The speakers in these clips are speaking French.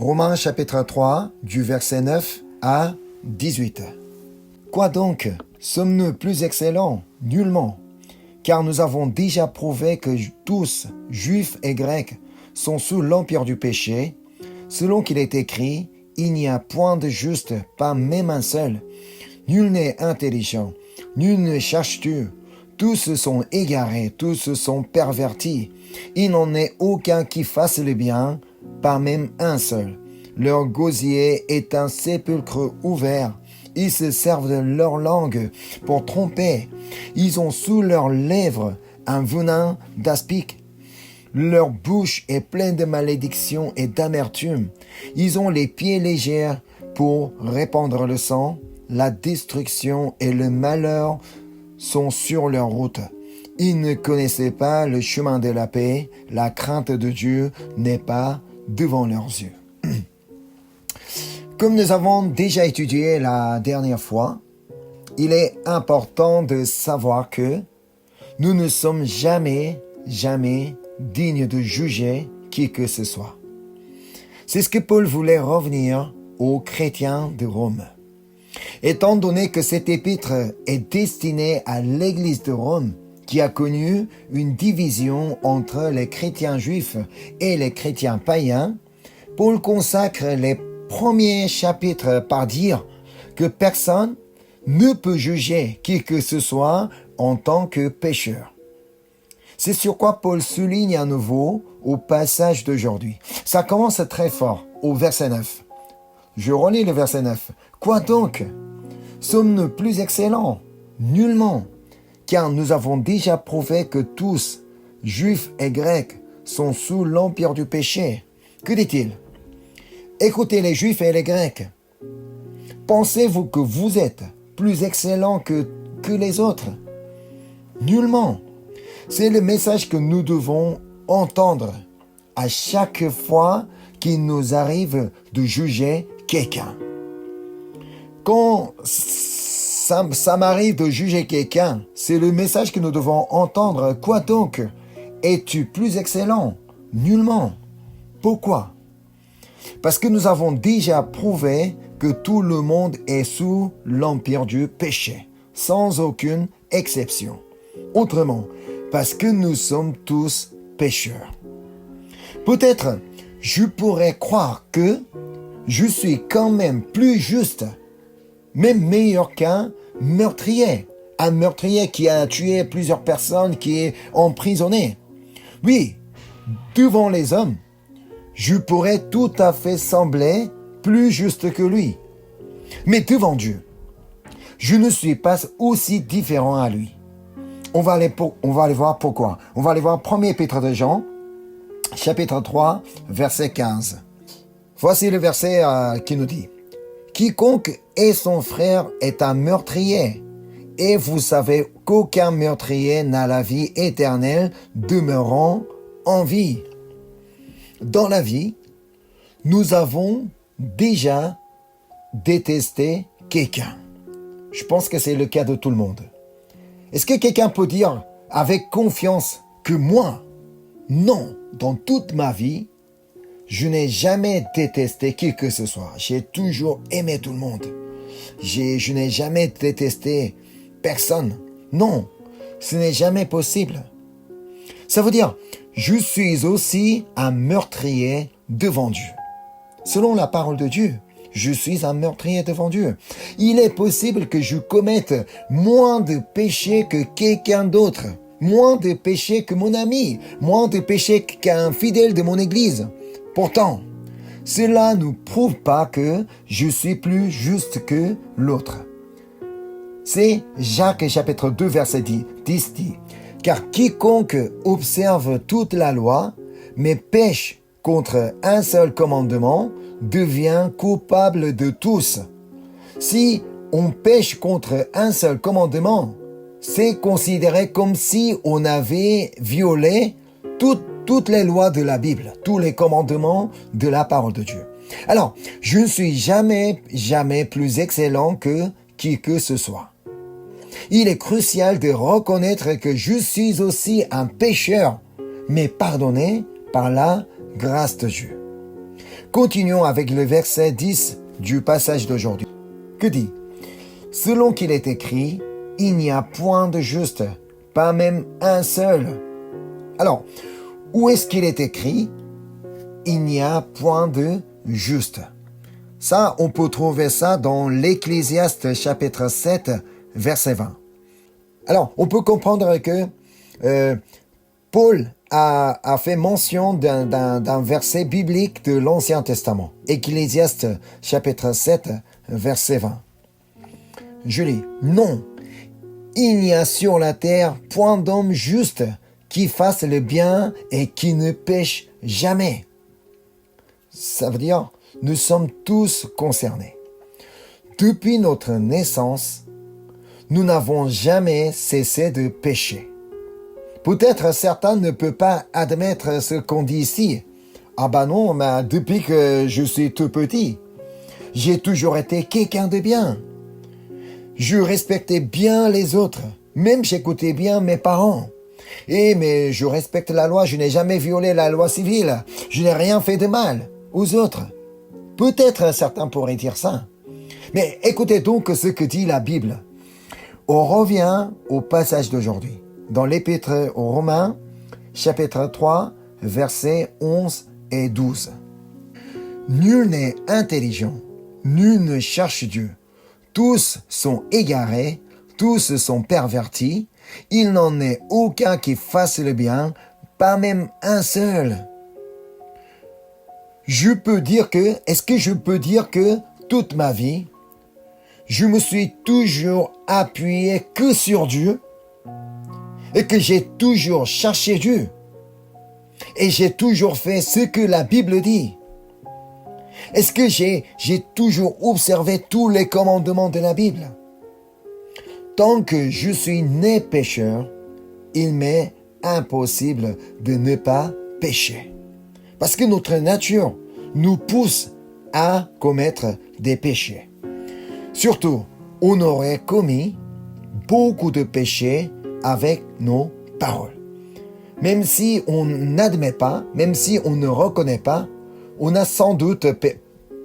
Romains chapitre 3, du verset 9 à 18. Quoi donc? Sommes-nous plus excellents? Nullement. Car nous avons déjà prouvé que tous, juifs et grecs, sont sous l'empire du péché. Selon qu'il est écrit, il n'y a point de juste, pas même un seul. Nul n'est intelligent, nul ne cherche Dieu. Tous se sont égarés, tous se sont pervertis. Il n'en est aucun qui fasse le bien, pas même un seul. Leur gosier est un sépulcre ouvert. Ils se servent de leur langue pour tromper. Ils ont sous leurs lèvres un venin d'aspic. Leur bouche est pleine de malédiction et d'amertume. Ils ont les pieds légers pour répandre le sang. La destruction et le malheur sont sur leur route. Ils ne connaissaient pas le chemin de la paix. La crainte de Dieu n'est pas devant leurs yeux. Comme nous avons déjà étudié la dernière fois, il est important de savoir que nous ne sommes jamais dignes de juger qui que ce soit. C'est ce que Paul voulait revenir aux chrétiens de Rome. Étant donné que cet épître est destiné à l'Église de Rome, qui a connu une division entre les chrétiens juifs et les chrétiens païens, Paul consacre les premiers chapitres par dire que personne ne peut juger qui que ce soit en tant que pécheur. C'est sur quoi Paul souligne à nouveau au passage d'aujourd'hui. Ça commence très fort au verset 9. Je relis le verset 9. Quoi donc? Sommes-nous plus excellents? Nullement, car nous avons déjà prouvé que tous, juifs et grecs, sont sous l'empire du péché. Que dit-il? Écoutez les juifs et les grecs. Pensez-vous que vous êtes plus excellents que les autres? Nullement. C'est le message que nous devons entendre à chaque fois qu'il nous arrive de juger quelqu'un. Quand ça m'arrive de juger quelqu'un, c'est le message que nous devons entendre. Quoi donc? Es-tu plus excellent? Nullement. Pourquoi? Parce que nous avons déjà prouvé que tout le monde est sous l'empire du péché, sans aucune exception. Autrement, parce que nous sommes tous pécheurs. Peut-être, je pourrais croire que je suis quand même plus juste, même meilleur qu'un meurtrier. Un meurtrier qui a tué plusieurs personnes, qui est emprisonné. Oui, devant les hommes, je pourrais tout à fait sembler plus juste que lui. Mais devant Dieu, je ne suis pas aussi différent à lui. On va aller voir pourquoi. On va aller voir 1 Épître de Jean, chapitre 3, verset 15. Voici le verset qui nous dit: Quiconque est son frère est un meurtrier, et vous savez qu'aucun meurtrier n'a la vie éternelle demeurant en vie. Dans la vie, nous avons déjà détesté quelqu'un. Je pense que c'est le cas de tout le monde. Est-ce que quelqu'un peut dire avec confiance que moi, non, dans toute ma vie, je n'ai jamais détesté qui que ce soit. J'ai toujours aimé tout le monde. Je n'ai jamais détesté personne. Non, ce n'est jamais possible. Ça veut dire, je suis aussi un meurtrier devant Dieu. Selon la parole de Dieu, je suis un meurtrier devant Dieu. Il est possible que je commette moins de péchés que quelqu'un d'autre, moins de péchés que mon ami, moins de péchés qu'un fidèle de mon église. Pourtant, cela ne prouve pas que je suis plus juste que l'autre. C'est Jacques chapitre 2 verset 10 dit: Car quiconque observe toute la loi, mais pêche contre un seul commandement, devient coupable de tous. Si on pêche contre un seul commandement, c'est considéré comme si on avait violé toutes les lois de la Bible, tous les commandements de la parole de Dieu. Alors, je ne suis jamais plus excellent que qui que ce soit. Il est crucial de reconnaître que je suis aussi un pécheur, mais pardonné par la grâce de Dieu. Continuons avec le verset 10 du passage d'aujourd'hui. Que dit? Selon qu'il est écrit, il n'y a point de juste, pas même un seul. Alors, où est-ce qu'il est écrit? Il n'y a point de juste. Ça, on peut trouver ça dans l'Ecclésiaste chapitre 7, verset 20. Alors, on peut comprendre que Paul a fait mention d'un verset biblique de l'Ancien Testament. Ecclésiaste chapitre 7, verset 20. Je lis. Non, il n'y a sur la terre point d'homme juste qui fasse le bien et qui ne pêche jamais. Ça veut dire, nous sommes tous concernés. Depuis notre naissance, nous n'avons jamais cessé de pécher. Peut-être certains ne peuvent pas admettre ce qu'on dit ici. Ah ben non, mais depuis que je suis tout petit, j'ai toujours été quelqu'un de bien. Je respectais bien les autres, même j'écoutais bien mes parents. Mais je respecte la loi, je n'ai jamais violé la loi civile, je n'ai rien fait de mal aux autres. Peut-être certains pourraient dire ça. Mais écoutez donc ce que dit la Bible. On revient au passage d'aujourd'hui, dans l'Épître aux Romains, chapitre 3, versets 11 et 12. Nul n'est intelligent, nul ne cherche Dieu. Tous sont égarés, tous sont pervertis. Il n'en est aucun qui fasse le bien, pas même un seul. Est-ce que je peux dire que toute ma vie, je me suis toujours appuyé que sur Dieu et que j'ai toujours cherché Dieu et j'ai toujours fait ce que la Bible dit? Est-ce que j'ai toujours observé tous les commandements de la Bible? Tant que je suis né pécheur, il m'est impossible de ne pas pécher. Parce que notre nature nous pousse à commettre des péchés. Surtout, on aurait commis beaucoup de péchés avec nos paroles. Même si on n'admet pas, même si on ne reconnaît pas, on a sans doute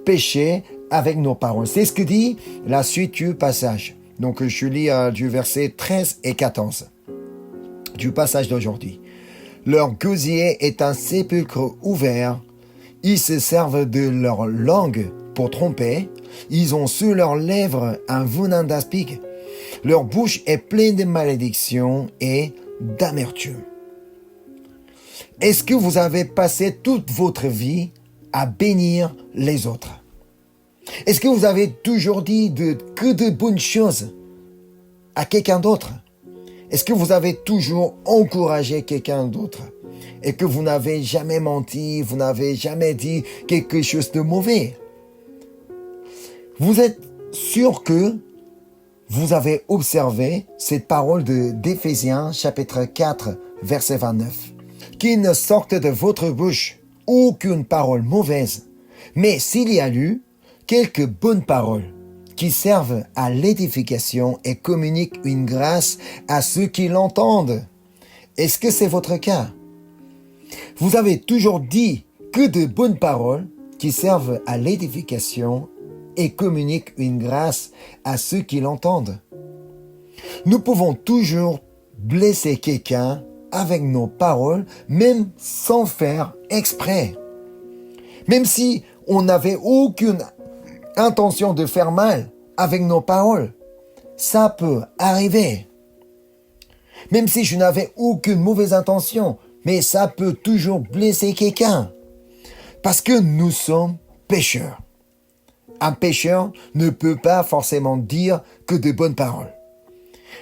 péché avec nos paroles. C'est ce que dit la suite du passage. Donc je lis du verset 13 et 14 du passage d'aujourd'hui. Leur gosier est un sépulcre ouvert. Ils se servent de leur langue pour tromper. Ils ont sur leurs lèvres un venin d'aspic. Leur bouche est pleine de malédictions et d'amertume. Est-ce que vous avez passé toute votre vie à bénir les autres? Est-ce que vous avez toujours dit que de bonnes choses à quelqu'un d'autre? Est-ce que vous avez toujours encouragé quelqu'un d'autre? Et que vous n'avez jamais menti, vous n'avez jamais dit quelque chose de mauvais? Vous êtes sûr que vous avez observé cette parole d'Éphésiens chapitre 4, verset 29. Qu'il ne sorte de votre bouche aucune parole mauvaise, mais s'il y a eu quelques bonnes paroles qui servent à l'édification et communiquent une grâce à ceux qui l'entendent. Est-ce que c'est votre cas? Vous avez toujours dit que de bonnes paroles qui servent à l'édification et communiquent une grâce à ceux qui l'entendent. Nous pouvons toujours blesser quelqu'un avec nos paroles, même sans faire exprès. Même si on n'avait aucune intention de faire mal avec nos paroles, ça peut arriver. Même si je n'avais aucune mauvaise intention, mais ça peut toujours blesser quelqu'un. Parce que nous sommes pécheurs. Un pécheur ne peut pas forcément dire que de bonnes paroles.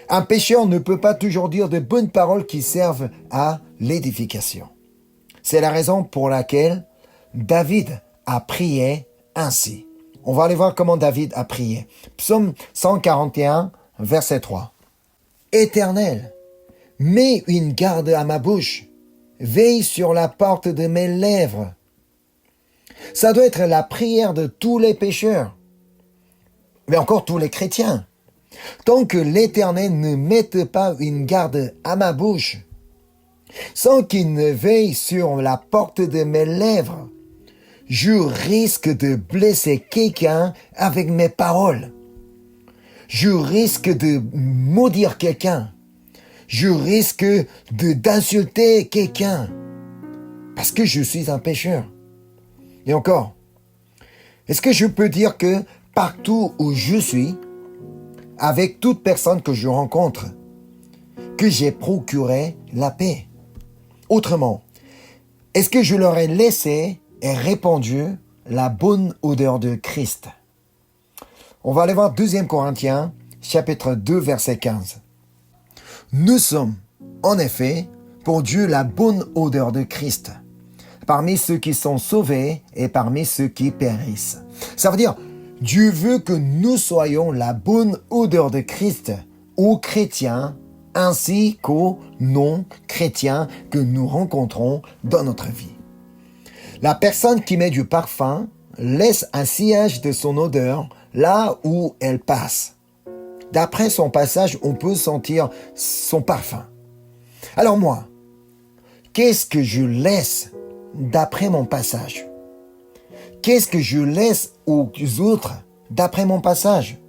Un pécheur ne peut pas toujours dire de bonnes paroles qui servent à l'édification. C'est la raison pour laquelle David a prié ainsi. On va aller voir comment David a prié. Psaume 141, verset 3. Éternel, mets une garde à ma bouche. Veille sur la porte de mes lèvres. Ça doit être la prière de tous les pécheurs, mais encore tous les chrétiens. Tant que l'Éternel ne mette pas une garde à ma bouche, sans qu'il ne veille sur la porte de mes lèvres, je risque de blesser quelqu'un avec mes paroles. Je risque de maudire quelqu'un. Je risque d'insulter quelqu'un. Parce que je suis un pécheur. Et encore, est-ce que je peux dire que partout où je suis, avec toute personne que je rencontre, que j'ai procuré la paix? Autrement, est-ce que je leur ai laissé et répandu la bonne odeur de Christ? On va aller voir 2 Corinthiens, chapitre 2, verset 15. Nous sommes, en effet, pour Dieu la bonne odeur de Christ, parmi ceux qui sont sauvés et parmi ceux qui périssent. Ça veut dire, Dieu veut que nous soyons la bonne odeur de Christ aux chrétiens ainsi qu'aux non-chrétiens que nous rencontrons dans notre vie. La personne qui met du parfum laisse un sillage de son odeur là où elle passe. D'après son passage, on peut sentir son parfum. Alors moi, qu'est-ce que je laisse d'après mon passage? Qu'est-ce que je laisse aux autres d'après mon passage?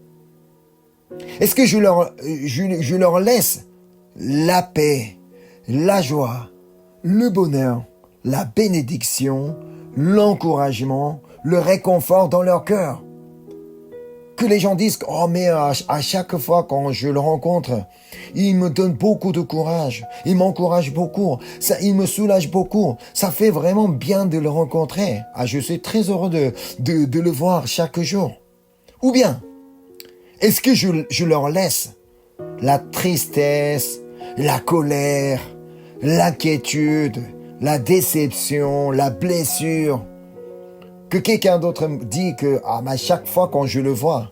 Est-ce que je leur laisse la paix, la joie, le bonheur, la bénédiction, l'encouragement, le réconfort dans leur cœur? Que les gens disent « Oh mais à chaque fois quand je le rencontre, il me donne beaucoup de courage, il m'encourage beaucoup, il me soulage beaucoup, ça fait vraiment bien de le rencontrer. Ah, je suis très heureux de le voir chaque jour. » Ou bien, est-ce que je leur laisse la tristesse, la colère, l'inquiétude, la déception, la blessure? Que quelqu'un d'autre me dit que à chaque fois quand je le vois,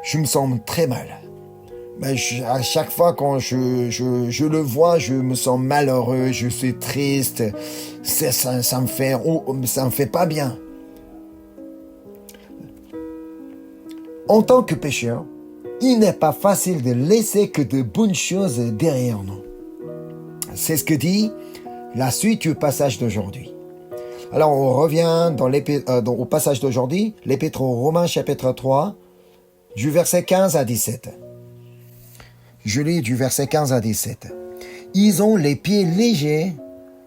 je me sens très mal. À chaque fois quand je le vois, je me sens malheureux, je suis triste. Ça me fait pas bien. En tant que pécheur, il n'est pas facile de laisser que de bonnes choses derrière nous. C'est ce que dit la suite du passage d'aujourd'hui. Alors, on revient au passage d'aujourd'hui, l'Épître aux Romains, chapitre 3, du verset 15 à 17. Je lis du verset 15 à 17. « Ils ont les pieds légers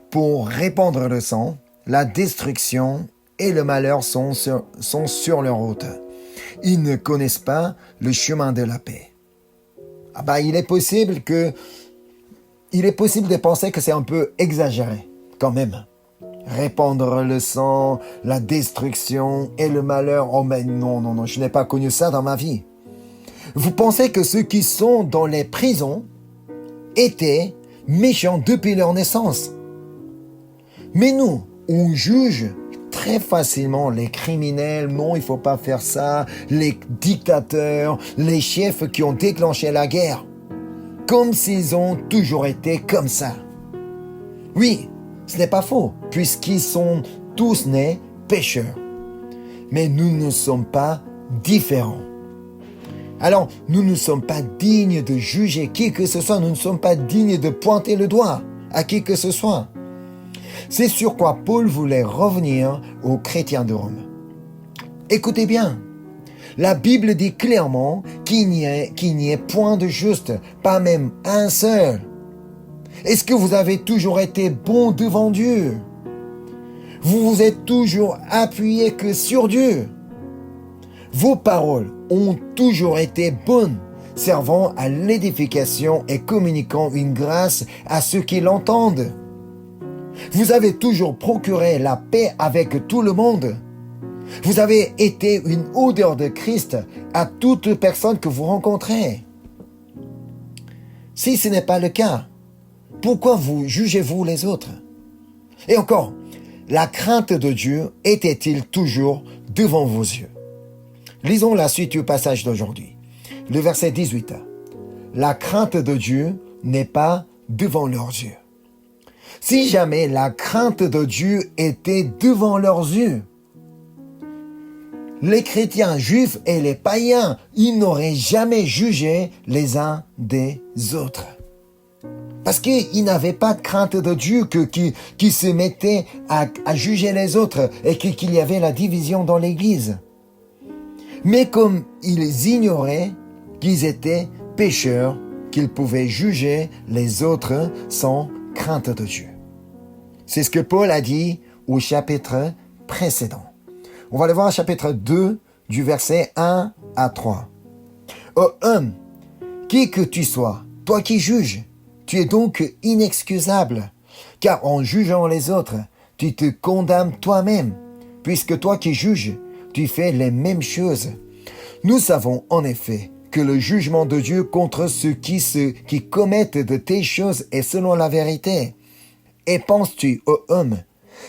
pour répandre le sang, la destruction et le malheur sont sur leur route. Ils ne connaissent pas le chemin de la paix. » Il est possible de penser que c'est un peu exagéré, quand même. Répandre le sang, la destruction et le malheur. Oh mais non, je n'ai pas connu ça dans ma vie. Vous pensez que ceux qui sont dans les prisons étaient méchants depuis leur naissance. Mais nous, on juge très facilement les criminels. Non, il faut pas faire ça. Les dictateurs, les chefs qui ont déclenché la guerre. Comme s'ils ont toujours été comme ça. Oui, ce n'est pas faux, puisqu'ils sont tous nés pécheurs. Mais nous ne sommes pas différents. Alors, nous ne sommes pas dignes de juger qui que ce soit. Nous ne sommes pas dignes de pointer le doigt à qui que ce soit. C'est sur quoi Paul voulait revenir aux chrétiens de Rome. Écoutez bien. La Bible dit clairement qu'il n'y ait point de juste, pas même un seul. Est-ce que vous avez toujours été bon devant Dieu? Vous vous êtes toujours appuyé que sur Dieu. Vos paroles ont toujours été bonnes, servant à l'édification et communiquant une grâce à ceux qui l'entendent. Vous avez toujours procuré la paix avec tout le monde. Vous avez été une odeur de Christ à toute personne que vous rencontrez. Si ce n'est pas le cas, pourquoi vous jugez-vous les autres? Et encore, la crainte de Dieu était-il toujours devant vos yeux? Lisons la suite du passage d'aujourd'hui. Le verset 18. La crainte de Dieu n'est pas devant leurs yeux. Si jamais la crainte de Dieu était devant leurs yeux, les chrétiens juifs et les païens, ils n'auraient jamais jugé les uns des autres. Parce qu'ils n'avaient pas de crainte de Dieu qui se mettaient à juger les autres et qu'il y avait la division dans l'Église. Mais comme ils ignoraient qu'ils étaient pécheurs, qu'ils pouvaient juger les autres sans crainte de Dieu. C'est ce que Paul a dit au chapitre précédent. On va le voir au chapitre 2 du verset 1 à 3. « Ô homme, qui que tu sois, toi qui juges, tu es donc inexcusable, car en jugeant les autres, tu te condamnes toi-même, puisque toi qui juges, tu fais les mêmes choses. Nous savons en effet que le jugement de Dieu contre ceux qui commettent de telles choses est selon la vérité. Et penses-tu, ô homme,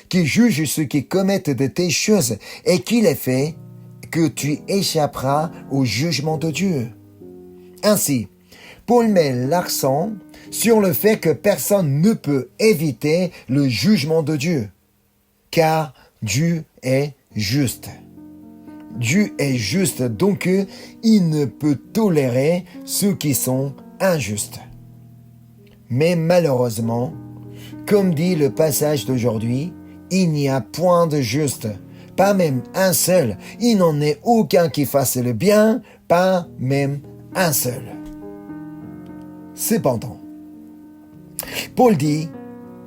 qui juge ceux qui commettent de telles choses et qui les fait, que tu échapperas au jugement de Dieu? Ainsi, Paul met l'accent sur le fait que personne ne peut éviter le jugement de Dieu, car Dieu est juste. Dieu est juste, donc il ne peut tolérer ceux qui sont injustes. Mais malheureusement, comme dit le passage d'aujourd'hui, il n'y a point de juste, pas même un seul. Il n'en est aucun qui fasse le bien, pas même un seul. Cependant, Paul dit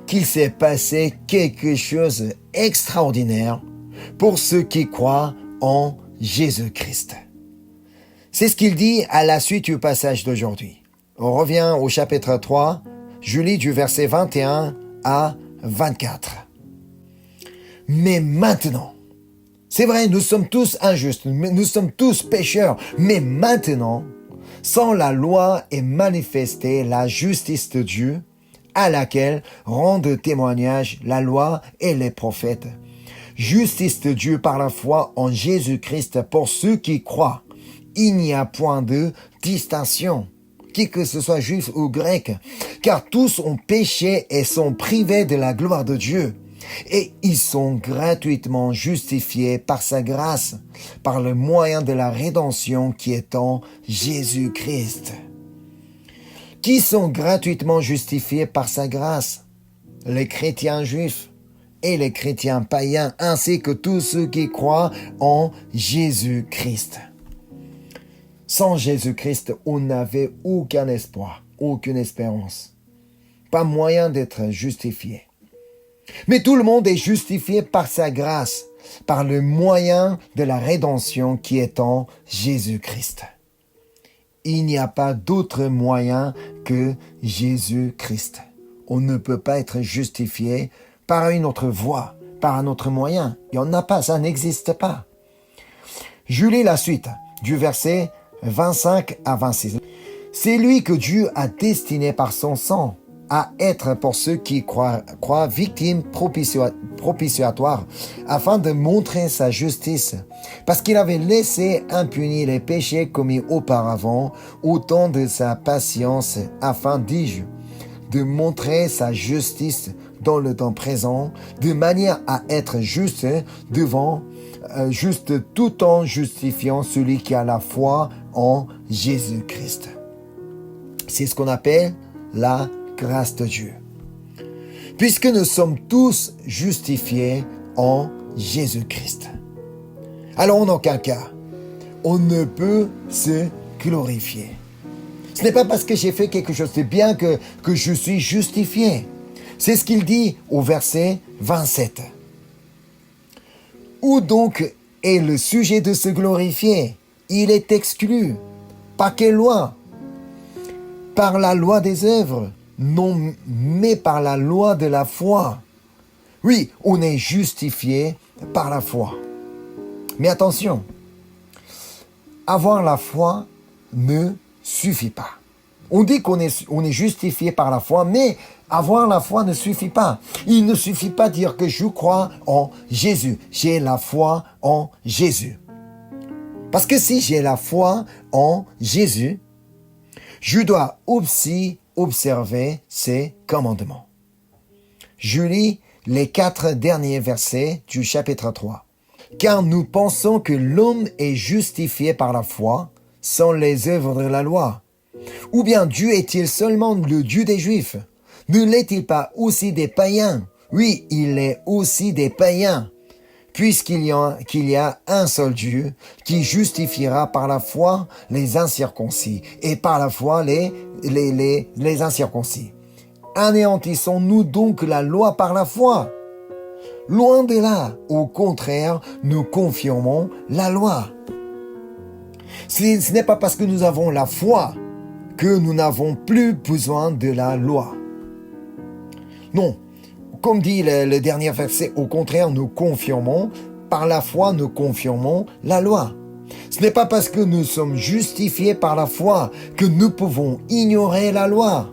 qu'il s'est passé quelque chose d'extraordinaire pour ceux qui croient en Jésus-Christ. C'est ce qu'il dit à la suite du passage d'aujourd'hui. On revient au chapitre 3, je lis du verset 21 à 24. Mais maintenant, c'est vrai, nous sommes tous injustes, nous sommes tous pécheurs, mais maintenant, sans la loi est manifestée la justice de Dieu, à laquelle rendent témoignage la loi et les prophètes. Justice de Dieu par la foi en Jésus-Christ pour ceux qui croient. Il n'y a point de distinction, qui que ce soit juif ou grec, car tous ont péché et sont privés de la gloire de Dieu. Et ils sont gratuitement justifiés par sa grâce, par le moyen de la rédemption qui est en Jésus-Christ. Qui sont gratuitement justifiés par sa grâce? Les chrétiens juifs et les chrétiens païens, ainsi que tous ceux qui croient en Jésus-Christ. Sans Jésus-Christ, on n'avait aucun espoir, aucune espérance. Pas moyen d'être justifié. Mais tout le monde est justifié par sa grâce, par le moyen de la rédemption qui est en Jésus-Christ. Il n'y a pas d'autre moyen que Jésus-Christ. On ne peut pas être justifié par une autre voie, par un autre moyen. Il n'y en a pas, ça n'existe pas. Je lis la suite du verset 25 à 26. C'est lui que Dieu a destiné par son sang à être pour ceux qui croient victime propitiatoire, afin de montrer sa justice, parce qu'il avait laissé impunis les péchés commis auparavant, au temps de sa patience, afin, dis-je, de montrer sa justice dans le temps présent, de manière à être juste juste tout en justifiant celui qui a la foi en Jésus-Christ. C'est ce qu'on appelle la grâce de Dieu. Puisque nous sommes tous justifiés en Jésus-Christ. Alors en aucun cas, on ne peut se glorifier. Ce n'est pas parce que j'ai fait quelque chose de bien que je suis justifié. C'est ce qu'il dit au verset 27. Où donc est le sujet de se glorifier? Il est exclu. Par quelle loi? Par la loi des œuvres? Non, mais par la loi de la foi. Oui, on est justifié par la foi. Mais attention, avoir la foi ne suffit pas. On dit qu'on est justifié par la foi, mais avoir la foi ne suffit pas. Il ne suffit pas de dire que je crois en Jésus. J'ai la foi en Jésus. Parce que si j'ai la foi en Jésus, je dois aussi observer ses commandements. Je lis les 4 derniers versets du chapitre 3. Car nous pensons que l'homme est justifié par la foi sans les œuvres de la loi. Ou bien Dieu est-il seulement le Dieu des Juifs? Ne l'est-il pas aussi des païens? Oui, il est aussi des païens, qu'il y a un seul Dieu qui justifiera par la foi les incirconcis et par la foi les incirconcis. Anéantissons-nous donc la loi par la foi? Loin de là, au contraire, nous confirmons la loi. Ce n'est pas parce que nous avons la foi que nous n'avons plus besoin de la loi. Non, comme dit le dernier verset, au contraire, nous confirmons, par la foi, nous confirmons la loi. Ce n'est pas parce que nous sommes justifiés par la foi que nous pouvons ignorer la loi.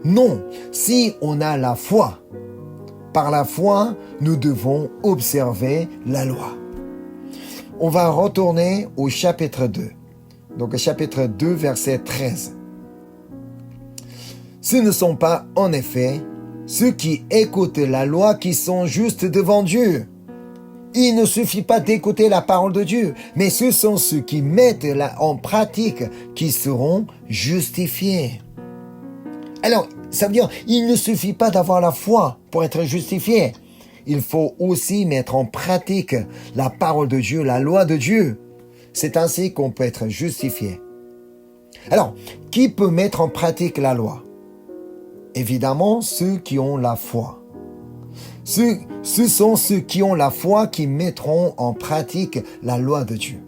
Non, si on a la foi, par la foi, nous devons observer la loi. On va retourner au chapitre 2. Donc, chapitre 2, verset 13. Ce ne sont pas, en effet, ceux qui écoutent la loi qui sont justes devant Dieu. Il ne suffit pas d'écouter la parole de Dieu, mais ce sont ceux qui mettent en pratique qui seront justifiés. Alors, ça veut dire, il ne suffit pas d'avoir la foi pour être justifié. Il faut aussi mettre en pratique la parole de Dieu, la loi de Dieu. C'est ainsi qu'on peut être justifié. Alors, qui peut mettre en pratique la loi? Évidemment, ceux qui ont la foi. Ce sont ceux qui ont la foi qui mettront en pratique la loi de Dieu.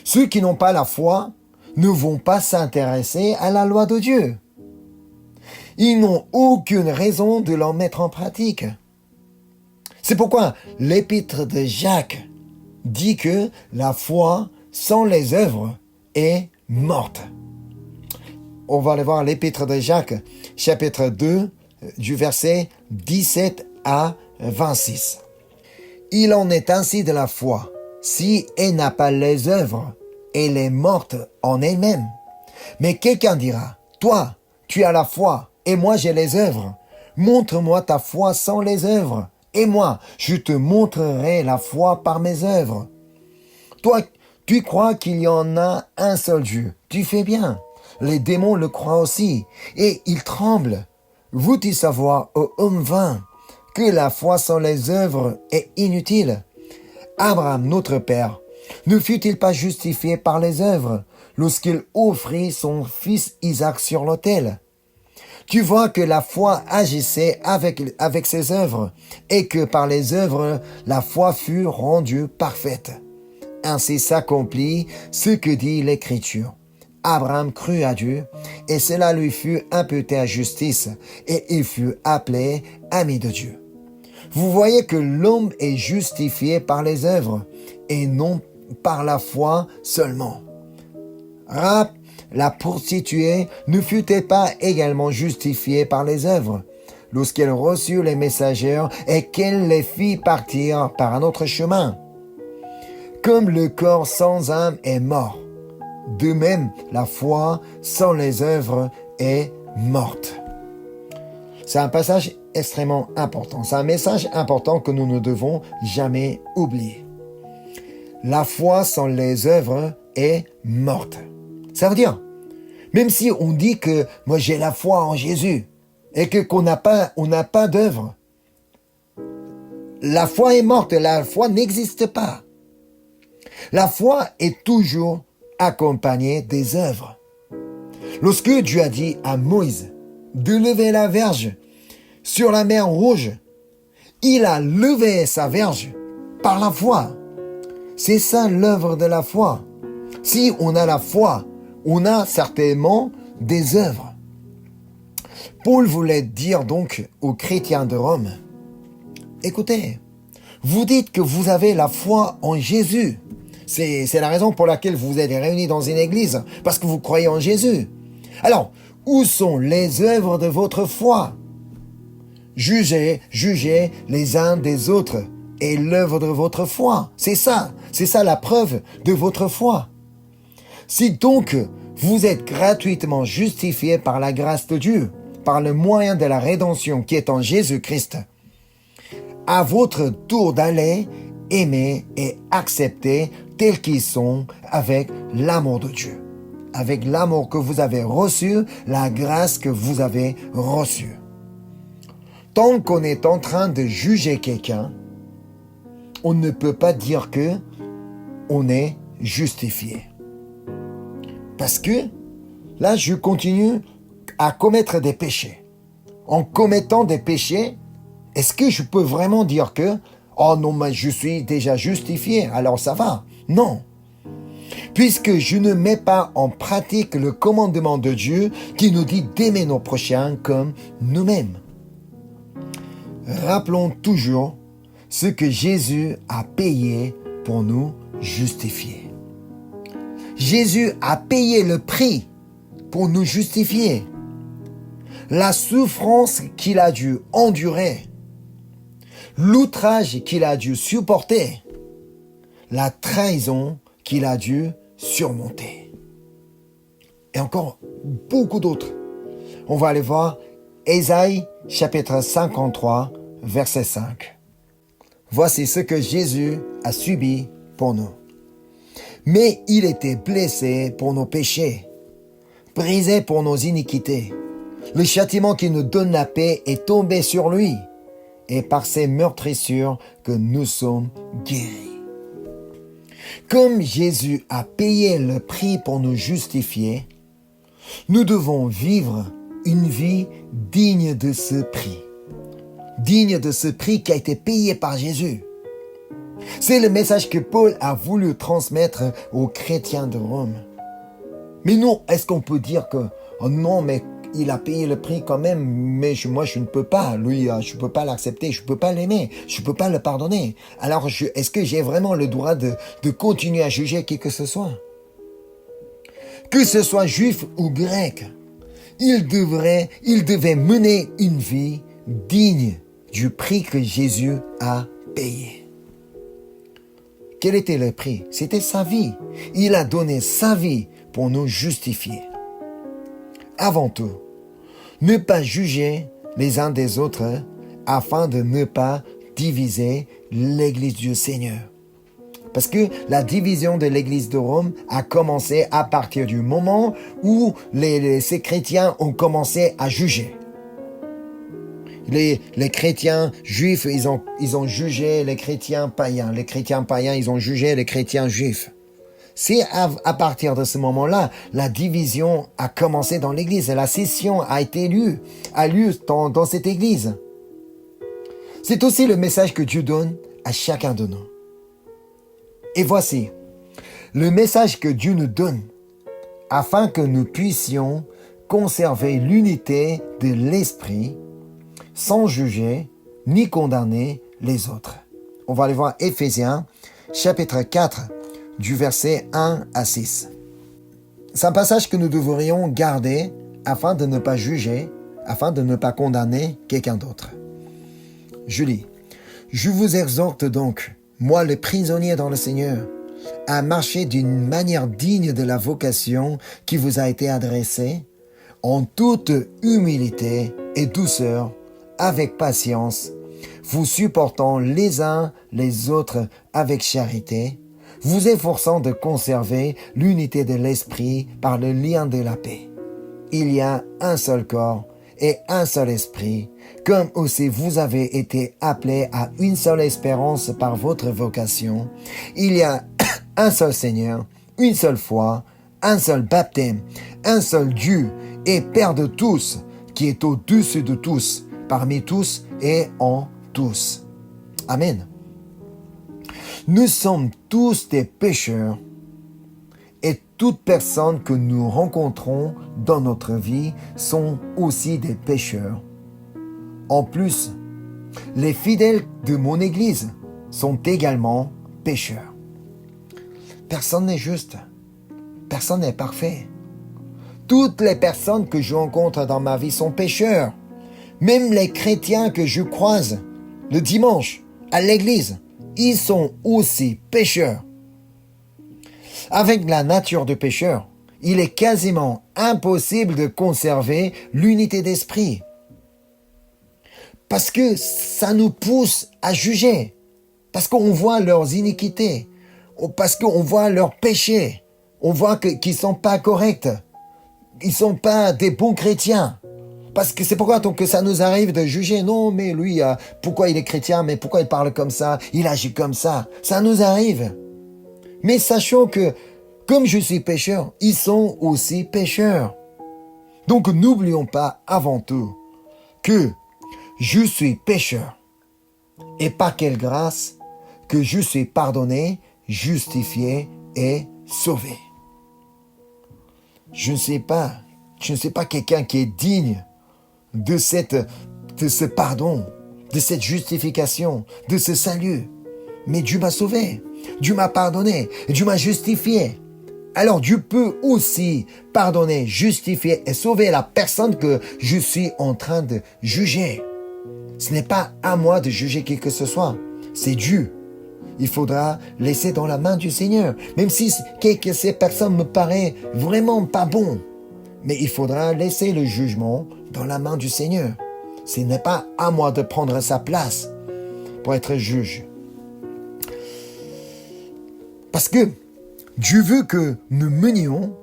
Ceux qui n'ont pas la foi ne vont pas s'intéresser à la loi de Dieu. Ils n'ont aucune raison de l'en mettre en pratique. C'est pourquoi l'épître de Jacques dit que la foi sans les œuvres est morte. On va aller voir l'épître de Jacques, chapitre 2, du verset 17 à 26. Il en est ainsi de la foi. Si elle n'a pas les œuvres, elle est morte en elle-même. Mais quelqu'un dira, toi, tu as la foi, et moi j'ai les œuvres. Montre-moi ta foi sans les œuvres, et moi, je te montrerai la foi par mes œuvres. Toi, tu crois qu'il y en a un seul Dieu. Tu fais bien. Les démons le croient aussi, et ils tremblent. Vous-tu savoir, ô homme vain, que la foi sans les œuvres est inutile? Abraham, notre père, ne fut-il pas justifié par les œuvres lorsqu'il offrit son fils Isaac sur l'autel? Tu vois que la foi agissait avec ses œuvres, et que par les œuvres, la foi fut rendue parfaite. Ainsi s'accomplit ce que dit l'Écriture. Abraham crut à Dieu, et cela lui fut imputé à justice, et il fut appelé ami de Dieu. Vous voyez que l'homme est justifié par les œuvres, et non par la foi seulement. Rahab, la prostituée, ne fut-elle pas également justifiée par les œuvres, lorsqu'elle reçut les messagers et qu'elle les fit partir par un autre chemin? Comme le corps sans âme est mort, de même, la foi sans les œuvres est morte. C'est un passage extrêmement important. C'est un message important que nous ne devons jamais oublier. La foi sans les œuvres est morte. Ça veut dire, même si on dit que moi j'ai la foi en Jésus et qu'on n'a pas d'œuvre, la foi est morte. La foi n'existe pas. La foi est toujours accompagné des œuvres. Lorsque Dieu a dit à Moïse de lever la verge sur la mer Rouge, il a levé sa verge par la foi. C'est ça l'œuvre de la foi. Si on a la foi, on a certainement des œuvres. Paul voulait dire donc aux chrétiens de Rome, écoutez, vous dites que vous avez la foi en Jésus. C'est la raison pour laquelle vous êtes réunis dans une église, parce que vous croyez en Jésus. Alors, où sont les œuvres de votre foi? Jugez les uns des autres et l'œuvre de votre foi. C'est ça la preuve de votre foi. Si donc vous êtes gratuitement justifiés par la grâce de Dieu, par le moyen de la rédemption qui est en Jésus-Christ, à votre tour d'aller aimer et accepter tels qu'ils sont avec l'amour de Dieu. avec l'amour que vous avez reçu, la grâce que vous avez reçue. Tant qu'on est en train de juger quelqu'un, on ne peut pas dire que on est justifié. Parce que là, je continue à commettre des péchés. En commettant des péchés, est-ce que je peux vraiment dire que « Oh non, mais je suis déjà justifié, alors ça va ». Non. Puisque je ne mets pas en pratique le commandement de Dieu qui nous dit d'aimer nos prochains comme nous-mêmes. Rappelons toujours ce que Jésus a payé pour nous justifier. Jésus a payé le prix pour nous justifier. La souffrance qu'il a dû endurer, l'outrage qu'il a dû supporter, la trahison qu'il a dû surmonter. Et encore beaucoup d'autres. On va aller voir Ésaïe chapitre 53, verset 5. Voici ce que Jésus a subi pour nous. Mais il était blessé pour nos péchés, brisé pour nos iniquités. Le châtiment qui nous donne la paix est tombé sur lui, et par ses meurtrissures que nous sommes guéris. Comme Jésus a payé le prix pour nous justifier, nous devons vivre une vie digne de ce prix. Digne de ce prix qui a été payé par Jésus. C'est le message que Paul a voulu transmettre aux chrétiens de Rome. Mais non, est-ce qu'on peut dire que « Oh non, mais il a payé le prix quand même, mais moi je ne peux pas, lui, je ne peux pas l'accepter, je ne peux pas l'aimer, je ne peux pas le pardonner. Alors est-ce que j'ai vraiment le droit de continuer à juger qui que ce soit ?» Que ce soit juif ou grec, il devait mener une vie digne du prix que Jésus a payé. Quel était le prix? C'était sa vie. Il a donné sa vie pour nous justifier. Avant tout, ne pas juger les uns des autres afin de ne pas diviser l'Église du Seigneur. Parce que la division de l'Église de Rome a commencé à partir du moment où ces chrétiens ont commencé à juger. Les chrétiens juifs, ils ont jugé les chrétiens païens. Les chrétiens païens, ils ont jugé les chrétiens juifs. C'est à partir de ce moment-là, la division a commencé dans l'Église. La scission a lieu dans cette Église. C'est aussi le message que Dieu donne à chacun de nous. Et voici le message que Dieu nous donne afin que nous puissions conserver l'unité de l'esprit sans juger ni condamner les autres. On va aller voir Éphésiens chapitre 4 du verset 1 à 6. C'est un passage que nous devrions garder afin de ne pas juger, afin de ne pas condamner quelqu'un d'autre. Je lis. « Je vous exhorte donc, moi le prisonnier dans le Seigneur, à marcher d'une manière digne de la vocation qui vous a été adressée, en toute humilité et douceur, avec patience, vous supportant les uns les autres avec charité, vous efforçant de conserver l'unité de l'esprit par le lien de la paix. Il y a un seul corps et un seul esprit, comme aussi vous avez été appelés à une seule espérance par votre vocation. Il y a un seul Seigneur, une seule foi, un seul baptême, un seul Dieu et Père de tous, qui est au-dessus de tous, parmi tous et en tous. » Amen. Nous sommes tous des pécheurs et toute personne que nous rencontrons dans notre vie sont aussi des pécheurs. En plus, les fidèles de mon Église sont également pécheurs. Personne n'est juste. Personne n'est parfait. Toutes les personnes que je rencontre dans ma vie sont pécheurs. Même les chrétiens que je croise le dimanche à l'église, ils sont aussi pécheurs. Avec la nature de pécheur, il est quasiment impossible de conserver l'unité d'esprit. Parce que ça nous pousse à juger. Parce qu'on voit leurs iniquités. Parce qu'on voit leurs péchés. on voit qu'ils sont pas corrects. Ils sont pas des bons chrétiens. Parce que c'est pourquoi donc que ça nous arrive de juger. Non, mais lui, pourquoi il est chrétien, mais pourquoi il parle comme ça, il agit comme ça. Ça nous arrive. Mais sachons que, comme je suis pécheur, ils sont aussi pécheurs. Donc n'oublions pas avant tout que je suis pécheur. Et par quelle grâce que je suis pardonné, justifié et sauvé. Je ne sais pas quelqu'un qui est digne de ce pardon, de cette justification, de ce salut. Mais Dieu m'a sauvé, Dieu m'a pardonné, Dieu m'a justifié. Alors Dieu peut aussi pardonner, justifier et sauver la personne que je suis en train de juger. Ce n'est pas à moi de juger qui que ce soit, c'est Dieu. Il faudra laisser dans la main du Seigneur, même si ces personnes me paraissent vraiment pas bon. Mais il faudra laisser le jugement dans la main du Seigneur. Ce n'est pas à moi de prendre sa place pour être juge. Parce que Dieu veut que nous menions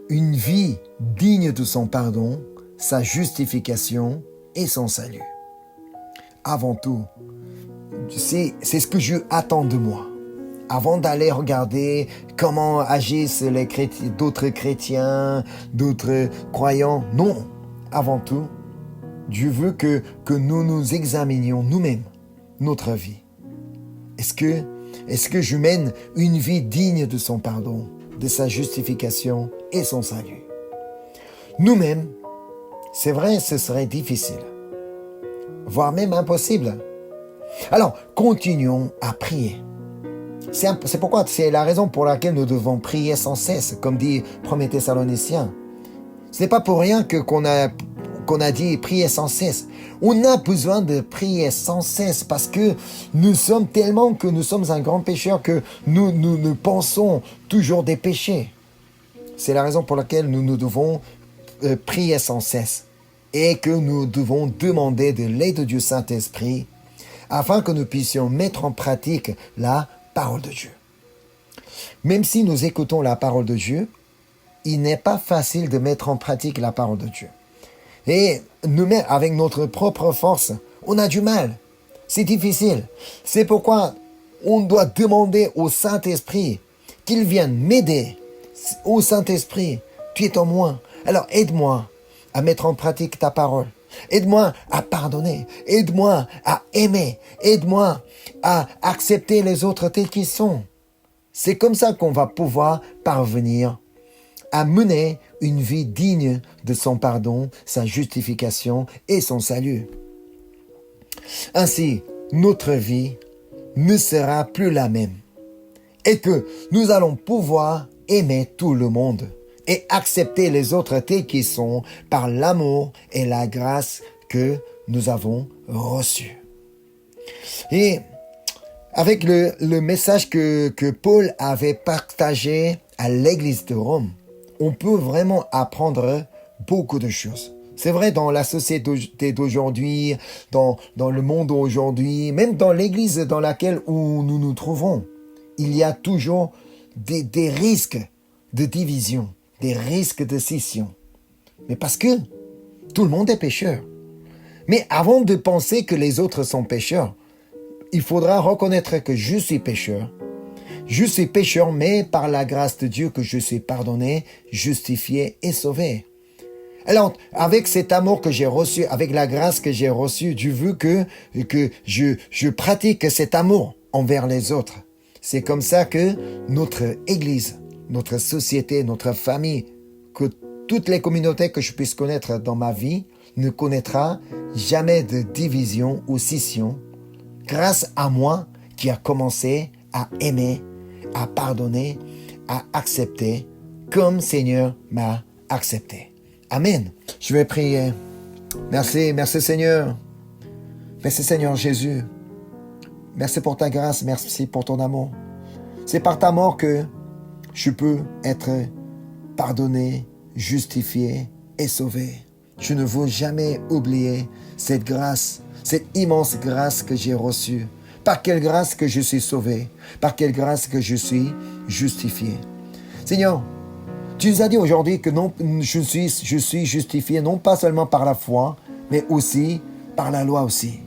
une vie digne de son pardon, sa justification et son salut. Avant tout, c'est ce que Dieu attend de moi. Avant d'aller regarder comment agissent d'autres chrétiens, d'autres croyants, non. Avant tout, Dieu veut que nous nous examinions nous-mêmes, notre vie. Est-ce que je mène une vie digne de son pardon, de sa justification et son salut? Nous-mêmes, c'est vrai, ce serait difficile, voire même impossible. Alors, continuons à prier. C'est pourquoi, c'est la raison pour laquelle nous devons prier sans cesse, comme dit 1 Thessaloniciens. Ce n'est pas pour rien qu'on a dit prier sans cesse. On a besoin de prier sans cesse parce que nous sommes un grand pécheur que nous pensons toujours des péchés. C'est la raison pour laquelle nous devons prier sans cesse et que nous devons demander de l'aide du Saint-Esprit afin que nous puissions mettre en pratique la parole de Dieu. Même si nous écoutons la parole de Dieu, il n'est pas facile de mettre en pratique la parole de Dieu. Et nous-mêmes, avec notre propre force, on a du mal. C'est difficile. C'est pourquoi on doit demander au Saint-Esprit qu'il vienne m'aider. Au Saint-Esprit, tu es en moi. Alors aide-moi à mettre en pratique ta parole. Aide-moi à pardonner. Aide-moi à aimer. Aide-moi à accepter les autres tels qu'ils sont. C'est comme ça qu'on va pouvoir parvenir à mener une vie digne de son pardon, sa justification et son salut. Ainsi, notre vie ne sera plus la même et que nous allons pouvoir aimer tout le monde et accepter les autres tels qu'ils sont par l'amour et la grâce que nous avons reçus. Et avec le message que Paul avait partagé à l'église de Rome, on peut vraiment apprendre beaucoup de choses. C'est vrai dans la société d'aujourd'hui, dans le monde d'aujourd'hui, même dans l'église dans laquelle où nous nous trouvons, il y a toujours des risques de division, des risques de scission. Mais parce que tout le monde est pécheur. Mais avant de penser que les autres sont pécheurs, il faudra reconnaître que je suis pécheur. Je suis pécheur, mais par la grâce de Dieu que je suis pardonné, justifié et sauvé. Alors, avec cet amour que j'ai reçu, avec la grâce que j'ai reçue, Dieu veut que je pratique cet amour envers les autres. C'est comme ça que notre Église, notre société, notre famille, que toutes les communautés que je puisse connaître dans ma vie ne connaîtra jamais de division ou scission grâce à moi qui a commencé à aimer, à pardonner, à accepter comme Seigneur m'a accepté. Amen. Je vais prier. Merci Seigneur. Merci Seigneur Jésus. Merci pour ta grâce, merci pour ton amour. C'est par ta mort que je peux être pardonné, justifié et sauvé. Je ne veux jamais oublier cette grâce, cette immense grâce que j'ai reçue. Par quelle grâce que je suis sauvé, par quelle grâce que je suis justifié. Seigneur, Tu nous as dit aujourd'hui que non, je suis justifié non pas seulement par la foi, mais aussi par la loi aussi.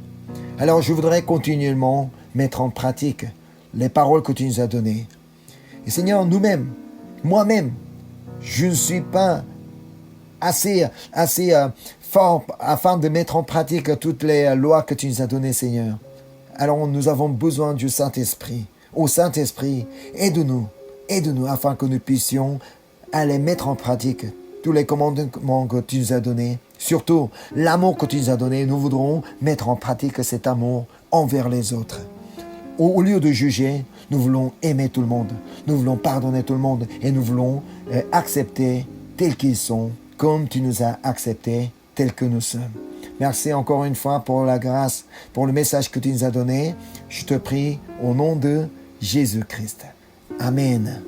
Alors je voudrais continuellement mettre en pratique les paroles que tu nous as données. Et Seigneur, nous-mêmes, moi-même, je ne suis pas assez fort afin de mettre en pratique toutes les lois que tu nous as données, Seigneur. Alors nous avons besoin du Saint-Esprit. Ô Saint-Esprit, aide-nous afin que nous puissions aller mettre en pratique tous les commandements que tu nous as donnés. Surtout, l'amour que tu nous as donné, nous voudrons mettre en pratique cet amour envers les autres. Au lieu de juger, nous voulons aimer tout le monde. Nous voulons pardonner tout le monde et nous voulons accepter tels qu'ils sont, comme tu nous as acceptés, tels que nous sommes. Merci encore une fois pour la grâce, pour le message que tu nous as donné. Je te prie au nom de Jésus-Christ. Amen.